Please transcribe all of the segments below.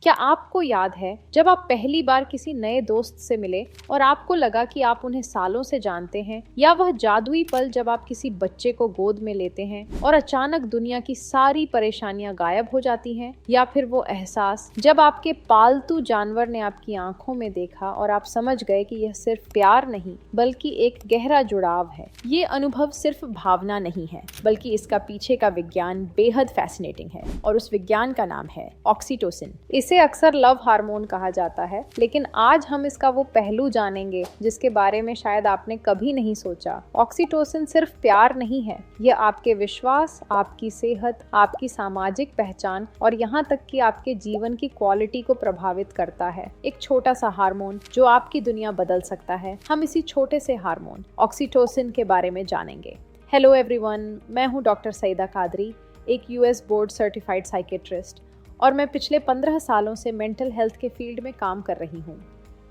क्या आपको याद है जब आप पहली बार किसी नए दोस्त से मिले और आपको लगा कि आप उन्हें सालों से जानते हैं, या वह जादुई पल जब आप किसी बच्चे को गोद में लेते हैं और अचानक दुनिया की सारी परेशानियां गायब हो जाती हैं, या फिर वो एहसास जब आपके पालतू जानवर ने आपकी आंखों में देखा और आप समझ गए कि यह सिर्फ प्यार नहीं बल्कि एक गहरा जुड़ाव है। ये अनुभव सिर्फ भावना नहीं है बल्कि इसका पीछे का विज्ञान बेहद फैसिनेटिंग है और उस विज्ञान का नाम है ऑक्सीटोसिन। इसे अक्सर लव हार्मोन कहा जाता है, लेकिन आज हम इसका वो पहलू जानेंगे जिसके बारे में शायद आपने कभी नहीं सोचा। ऑक्सीटोसिन सिर्फ प्यार नहीं है, यह आपके विश्वास, आपकी सेहत, आपकी सामाजिक पहचान और यहाँ तक कि आपके जीवन की क्वालिटी को प्रभावित करता है। एक छोटा सा हार्मोन जो आपकी दुनिया बदल सकता है। हम इसी छोटे से हार्मोन ऑक्सीटोसिन के बारे में जानेंगे। हेलो एवरीवन, मैं हूँ डॉक्टर सईदा कादरी, एक यूएस बोर्ड सर्टिफाइड साइकेट्रिस्ट, और मैं पिछले 15 सालों से मेंटल हेल्थ के फील्ड में काम कर रही हूँ।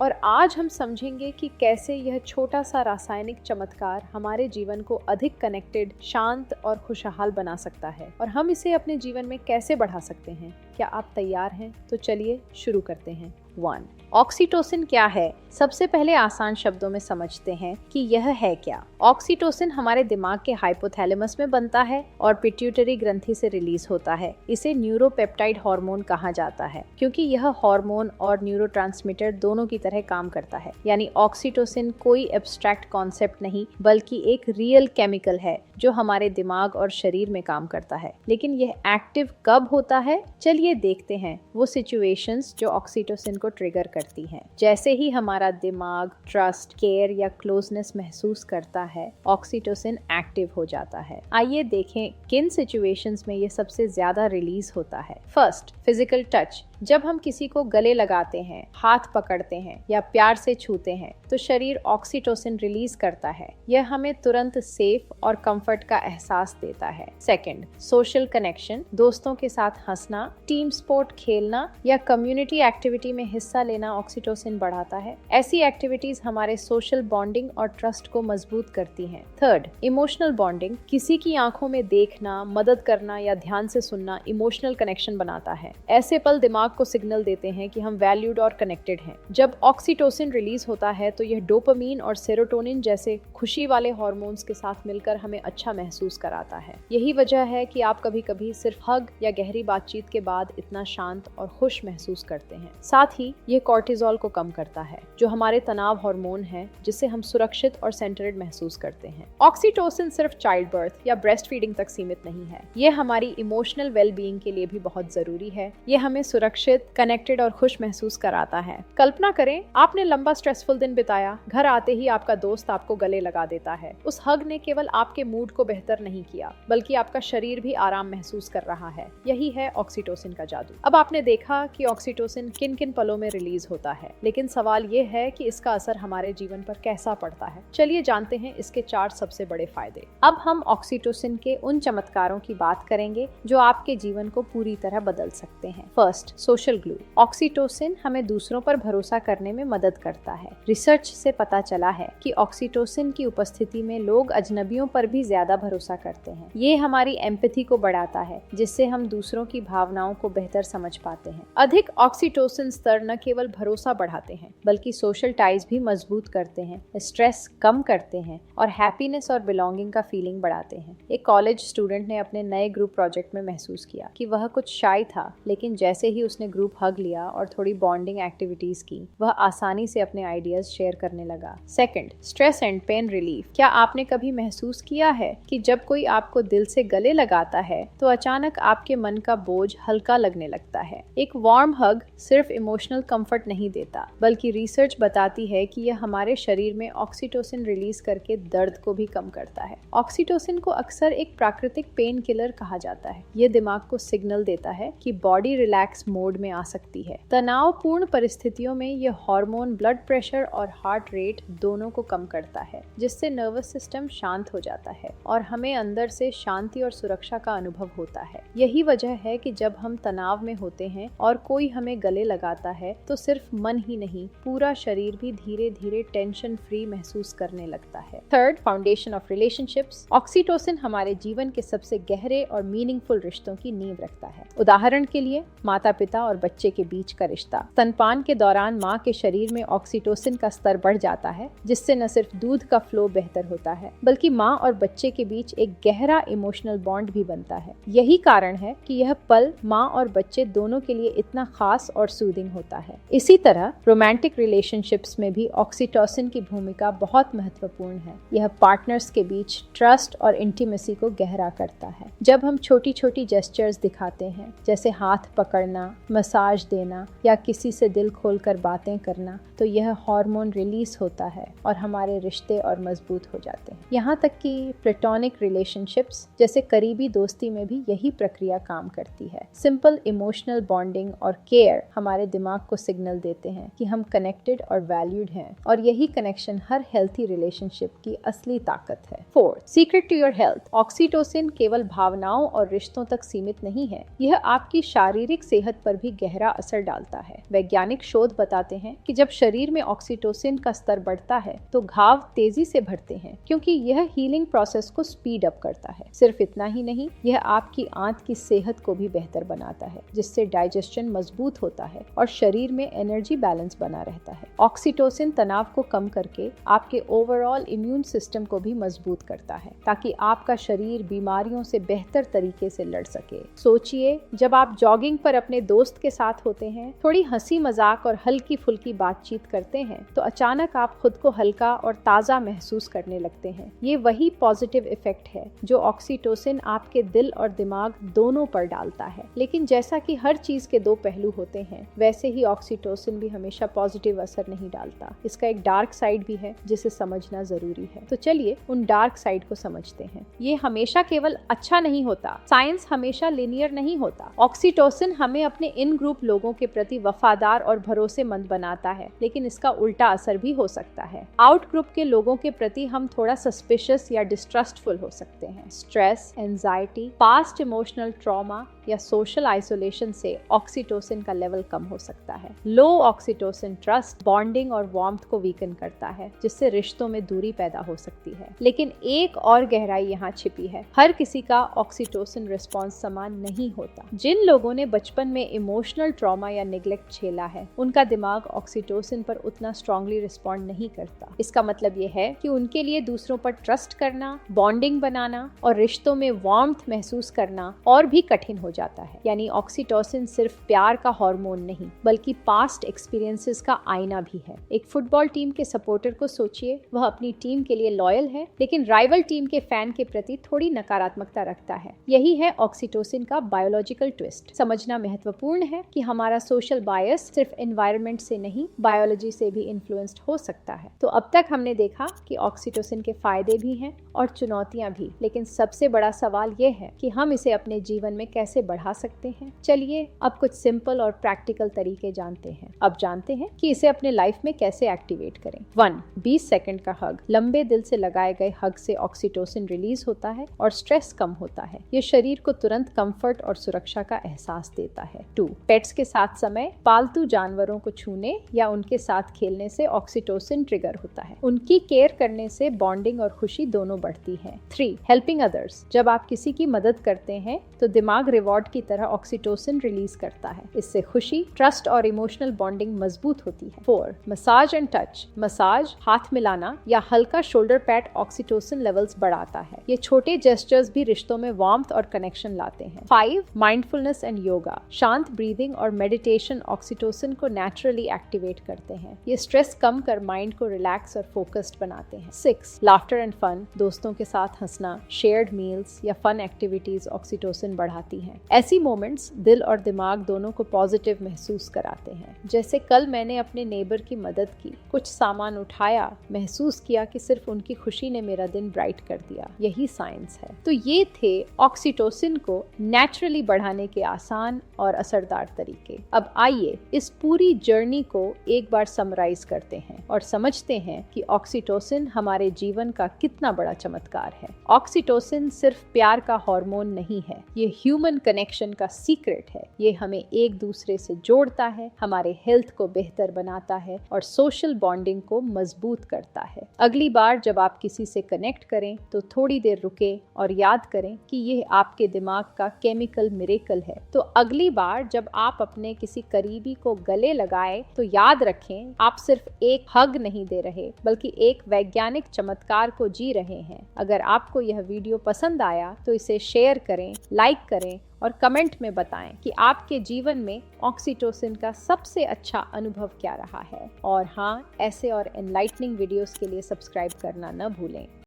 और आज हम समझेंगे कि कैसे यह छोटा सा रासायनिक चमत्कार हमारे जीवन को अधिक कनेक्टेड, शांत और खुशहाल बना सकता है, और हम इसे अपने जीवन में कैसे बढ़ा सकते हैं। क्या आप तैयार हैं? तो चलिए शुरू करते हैं। 1. ऑक्सीटोसिन क्या है? सबसे पहले आसान शब्दों में समझते हैं कि यह है क्या। ऑक्सीटोसिन हमारे दिमाग के हाइपोथैलेमस में बनता है और पिट्यूटरी ग्रंथि से रिलीज होता है। इसे न्यूरोपेप्टाइड हार्मोन कहा जाता है क्योंकि यह हार्मोन और न्यूरोट्रांसमीटर दोनों की तरह काम करता है। यानी ऑक्सीटोसिन कोई एब्स्ट्रैक्ट कॉन्सेप्ट नहीं बल्कि एक रियल केमिकल है जो हमारे दिमाग और शरीर में काम करता है। लेकिन यह एक्टिव कब होता है? चलिए देखते हैं वो सिचुएशंस जो ऑक्सीटोसिन को ट्रिगर करती हैं। जैसे ही हमारा दिमाग ट्रस्ट, केयर या क्लोजनेस महसूस करता है, ऑक्सीटोसिन एक्टिव हो जाता है। आइए देखें किन सिचुएशंस में ये सबसे ज्यादा रिलीज होता है। First, physical touch. जब हम किसी को गले लगाते हैं, हाथ पकड़ते हैं या प्यार से छूते हैं तो शरीर ऑक्सीटोसिन रिलीज करता है। यह हमें तुरंत सेफ और कंफर्ट का एहसास देता है। Second, social connection. दोस्तों के साथ हंसना, टीम स्पोर्ट खेलना या कम्युनिटी एक्टिविटी में हिस्सा लेना ऑक्सीटोसिन बढ़ाता है। ऐसी एक्टिविटीज हमारे सोशल बॉन्डिंग और ट्रस्ट को मजबूत करती हैं। Third, emotional bonding. किसी की आंखों में देखना, मदद करना या ध्यान से सुनना इमोशनल कनेक्शन बनाता है। ऐसे पल दिमाग को सिग्नल देते हैं कि हम वैल्यूड और कनेक्टेड हैं। जब ऑक्सीटोसिन रिलीज होता है तो यह डोपामीन और सेरोटोनिन जैसे खुशी वाले हार्मोन्स के साथ मिलकर हमें अच्छा महसूस कराता है। यही वजह है कि आप कभी-कभी सिर्फ हग या गहरी बातचीत के बाद इतना शांत और खुश महसूस करते हैं। साथ ही यह कॉर्टिसोल को कम करता है जो हमारे तनाव हार्मोन है, जिससे हम सुरक्षित और सेंटर्ड महसूस करते हैं। ऑक्सीटोसिन सिर्फ चाइल्ड बर्थ या ब्रेस्ट फीडिंग तक सीमित नहीं है। यह हमारी इमोशनल वेलबीइंग के लिए भी बहुत जरूरी है। यह हमें सुरक्षित, कनेक्टेड और खुश महसूस कराता है। कल्पना करें आपने लंबा स्ट्रेसफुल दिन बिताया, घर आते ही आपका दोस्त आपको गले लगा देता है। उस हग ने केवल आपके मूड को बेहतर नहीं किया बल्कि आपका शरीर भी आराम महसूस कर रहा है। यही है ऑक्सीटोसिन का जादू। अब आपने देखा कि ऑक्सीटोसिन किन किन पलों में रिलीज होता है, लेकिन सवाल ये है कि इसका असर हमारे जीवन पर कैसा पड़ता है। चलिए जानते हैं इसके 4 सबसे बड़े फायदे। अब हम ऑक्सीटोसिन के उन चमत्कारों की बात करेंगे जो आपके जीवन को पूरी तरह बदल सकते हैं। First, social glue. ऑक्सीटोसिन हमें दूसरों पर भरोसा करने में मदद करता है। रिसर्च से पता चला है कि ऑक्सीटोसिन की उपस्थिति में लोग अजनबियों पर भी ज्यादा भरोसा करते हैं। ये हमारी एम्पैथी को बढ़ाता है, जिससे हम दूसरों की भावनाओं को बेहतर समझ पाते हैं। अधिक ऑक्सीटोसिन स्तर न केवल भरोसा बढ़ाते हैं बल्कि सोशल टाइज भी मजबूत करते हैं, स्ट्रेस कम करते हैं और हैप्पीनेस और बिलोंगिंग का फीलिंग बढ़ाते हैं। एक कॉलेज स्टूडेंट ने अपने नए ग्रुप प्रोजेक्ट में महसूस किया कि वह कुछ शाय था, लेकिन जैसे ही उसने ग्रुप हग लिया और थोड़ी बॉन्डिंग एक्टिविटीज की, वह आसानी से अपने आइडियाज शेयर करने लगा। Second, stress and pain relief. क्या आपने कभी महसूस किया है कि जब कोई आपको दिल से गले लगाता है तो अचानक आपके मन का बोझ हल्का लगने लगता है? एक वार्म हग सिर्फ इमोशनल कंफर्ट नहीं देता बल्कि रिसर्च बताती है कि यह हमारे शरीर में ऑक्सीटोसिन रिलीज करके दर्द को भी कम करता है। ऑक्सीटोसिन को अक्सर एक प्राकृतिक पेन किलर कहा जाता है। यह दिमाग को सिग्नल देता है कि बॉडी रिलैक्स मोड में आ सकती है। तनावपूर्ण परिस्थितियों में यह हार्मोन ब्लड प्रेशर और हार्ट रेट दोनों को कम करता है, जिससे नर्वस सिस्टम शांत हो जाता है और हमें अंदर से शांति और सुरक्षा का अनुभव होता है। यही वजह है कि जब हम तनाव में होते हैं और कोई हमें गले लगाता है तो सिर्फ सिर्फ मन ही नहीं, पूरा शरीर भी धीरे धीरे टेंशन फ्री महसूस करने लगता है। Third, foundation of relationships. Oxytocin हमारे जीवन के सबसे गहरे और मीनिंगफुल रिश्तों की नींव रखता है। उदाहरण के लिए माता पिता और बच्चे के बीच का रिश्ता। स्तनपान के दौरान माँ के शरीर में ऑक्सीटोसिन का स्तर बढ़ जाता है, जिससे न सिर्फ दूध का फ्लो बेहतर होता है, बल्कि माँ और बच्चे के बीच एक गहरा इमोशनल बॉन्ड भी बनता है। यही कारण है कि यह पल माँ और बच्चे दोनों के लिए इतना खास और सूदिंग होता है। इसी तरह रोमांटिक रिलेशनशिप्स में भी ऑक्सीटोसिन की भूमिका बहुत महत्वपूर्ण है। यह पार्टनर्स के बीच ट्रस्ट और इंटीमेसी को गहरा करता है। जब हम छोटी छोटी जेस्चर्स दिखाते हैं, जैसे हाथ पकड़ना, मसाज देना या किसी से दिल खोलकर बातें करना, तो यह हार्मोन रिलीज होता है और हमारे रिश्ते और मजबूत हो जाते हैं। यहाँ तक कि प्लेटोनिक रिलेशनशिप्स जैसे करीबी दोस्ती में भी यही प्रक्रिया काम करती है। सिंपल इमोशनल बॉन्डिंग और केयर हमारे दिमाग को सिग्नल देते हैं कि हम कनेक्टेड और वैल्यूड हैं, और यही कनेक्शन हर हेल्थी रिलेशनशिप की असली ताकत है। Fourth, secret to your health. Oxytocin केवल भावनाओं और रिश्तों तक सीमित नहीं है, यह आपकी शारीरिक सेहत पर भी गहरा असर डालता है। वैज्ञानिक शोध बताते हैं कि जब शरीर में ऑक्सीटोसिन का स्तर बढ़ता है तो घाव तेजी से भरते हैं, क्योंकि यह हीलिंग प्रोसेस को स्पीड अप करता है। सिर्फ इतना ही नहीं, यह आपकी आंत की सेहत को भी बेहतर बनाता है, जिससे डाइजेशन मजबूत होता है और शरीर में एनर्जी बैलेंस बना रहता है। ऑक्सीटोसिन तनाव को कम करके आपके ओवरऑल इम्यून सिस्टम को भी मजबूत करता है, ताकि आपका शरीर बीमारियों से बेहतर तरीके से लड़ सके। सोचिए, जब आप जॉगिंग पर अपने दोस्त के साथ होते हैं, थोड़ी हंसी मजाक और हल्की फुल्की बातचीत करते हैं, तो अचानक आप खुद को हल्का और ताज़ा महसूस करने लगते हैं। ये वही पॉजिटिव इफेक्ट है जो ऑक्सीटोसिन आपके दिल और दिमाग दोनों पर डालता है। लेकिन जैसा कि हर चीज के दो पहलू होते हैं, वैसे ही ऑक्सीटोसिन भी हमेशा पॉजिटिव असर नहीं डालता। इसका एक डार्क साइड भी है जिसे समझना जरूरी है। तो चलिए उन डार्क साइड को समझते हैं। ये हमेशा केवल अच्छा नहीं होता। साइंस हमेशा लिनियर नहीं होता। ऑक्सीटोसिन हमें अपने इन ग्रुप लोगों के प्रति वफादार और भरोसेमंद बनाता है, लेकिन इसका उल्टा असर भी हो सकता है। आउट ग्रुप के लोगों के प्रति हम थोड़ा सस्पिशियस या डिस्ट्रस्टफुल हो सकते हैं। Stress, anxiety, past emotional trauma या सोशल आइसोलेशन से ऑक्सीटोसिन का लेवल कम हो सकता है। लो ऑक्सीटोसिन ट्रस्ट, बॉन्डिंग और वार्मथ को वीकन करता है, जिससे रिश्तों में दूरी पैदा हो सकती है। लेकिन एक और गहराई यहाँ छिपी है। हर किसी का ऑक्सीटोसिन रिस्पॉन्स समान नहीं होता। जिन लोगों ने बचपन में इमोशनल ट्रॉमा या निग्लेक्ट झेला है, उनका दिमाग ऑक्सीटोसिन पर उतना स्ट्रांगली रिस्पॉन्ड नहीं करता। इसका मतलब ये है कि उनके लिए दूसरों पर ट्रस्ट करना, बॉन्डिंग बनाना और रिश्तों में वार्मथ महसूस करना और भी कठिन हो जाता है। यानी ऑक्सीटोसिन सिर्फ प्यार का हार्मोन नहीं, बल्कि पास्ट एक्सपीरियंसेस का आईना भी है। एक फुटबॉल टीम के सपोर्टर को सोचिए, वह अपनी टीम के लिए लॉयल है, लेकिन राइवल टीम के फैन के प्रति थोड़ी नकारात्मकता रखता है। यही है ऑक्सीटोसिन का बायोलॉजिकल ट्विस्ट। समझना महत्वपूर्ण है कि हमारा सोशल बायस सिर्फ एनवायरनमेंट से नहीं, बायोलॉजी से भी इन्फ्लुएंस्ड हो सकता है। तो अब तक हमने देखा कि ऑक्सीटोसिन के फायदे भी हैं और चुनौतियां भी, लेकिन सबसे बड़ा सवाल यह है कि हम इसे अपने जीवन में कैसे बढ़ा सकते हैं। चलिए अब कुछ सिंपल और प्रैक्टिकल तरीके जानते हैं। अब जानते हैं कि इसे अपने लाइफ में कैसे एक्टिवेट करें। 1. 20 सेकंड का हग। लंबे दिल से लगाए गए हग से ऑक्सीटोसिन रिलीज होता है और स्ट्रेस कम होता है। ये शरीर को तुरंत कंफर्ट और सुरक्षा का एहसास देता है। 2. पेट्स के साथ समय। पालतू जानवरों को छूने या उनके साथ खेलने से ऑक्सीटोसिन ट्रिगर होता है। उनकी केयर करने से बॉन्डिंग और खुशी दोनों बढ़ती है। 3. Helping others. जब आप किसी की मदद करते हैं तो दिमाग रिवॉर्ड की तरह ऑक्सीटोसिन रिलीज करता है। इससे खुशी, ट्रस्ट और इमोशनल बॉन्डिंग मजबूत होती है। 4. Massage and touch. मसाज, हाथ मिलाना या हल्का शोल्डर पैट ऑक्सीटोसिन लेवल्स बढ़ाता है। ये छोटे जेस्चर्स भी रिश्तों में वार्मथ और कनेक्शन लाते हैं। 5. Mindfulness and yoga. शांत ब्रीदिंग और मेडिटेशन ऑक्सीटोसिन को नेचुरली एक्टिवेट करते हैं। ये स्ट्रेस कम कर माइंड को रिलैक्स और फोकस्ड बनाते हैं। 6. Laughter and fun. दोस्तों के साथ हंसना, शेयर्ड मील्स या फन एक्टिविटीज ऑक्सीटोसिन बढ़ाती हैं। ऐसी मोमेंट्स दिल और दिमाग दोनों को पॉजिटिव महसूस कराते हैं। जैसे कल मैंने अपने नेबर की मदद की, कुछ सामान उठाया, महसूस किया कि सिर्फ उनकी खुशी ने मेरा दिन ब्राइट कर दिया। यही साइंस है। तो ये थे ऑक्सीटोसिन को नेचुरली बढ़ाने के आसान और असरदार तरीके। अब आइए इस पूरी जर्नी को एक बार समराइज करते हैं और समझते हैं कि ऑक्सीटोसिन हमारे जीवन का कितना बड़ा चमत्कार है। ऑक्सीटोसिन सिर्फ प्यार का हार्मोन नहीं है, ये ह्यूमन कनेक्शन का सीक्रेट है। ये हमें एक दूसरे से जोड़ता है, हमारे हमारे हेल्थ को बेहतर बनाता है और सोशल बॉन्डिंग को मजबूत करता है। अगली बार जब आप किसी से कनेक्ट करें तो थोड़ी देर रुके और याद करें कि यह आपके दिमाग का केमिकल मिरेकल है। तो अगली बार जब आप अपने किसी करीबी को गले लगाए तो याद रखें, आप सिर्फ एक हग नहीं दे रहे बल्कि एक वैज्ञानिक चमत्कार को जी रहे हैं। अगर आपको यह वीडियो पसंद आया तो इसे शेयर करें, लाइक करें और कमेंट में बताएं कि आपके जीवन में ऑक्सीटोसिन का सबसे अच्छा अनुभव क्या रहा है। और हाँ, ऐसे और एनलाइटनिंग वीडियोस के लिए सब्सक्राइब करना न भूलें।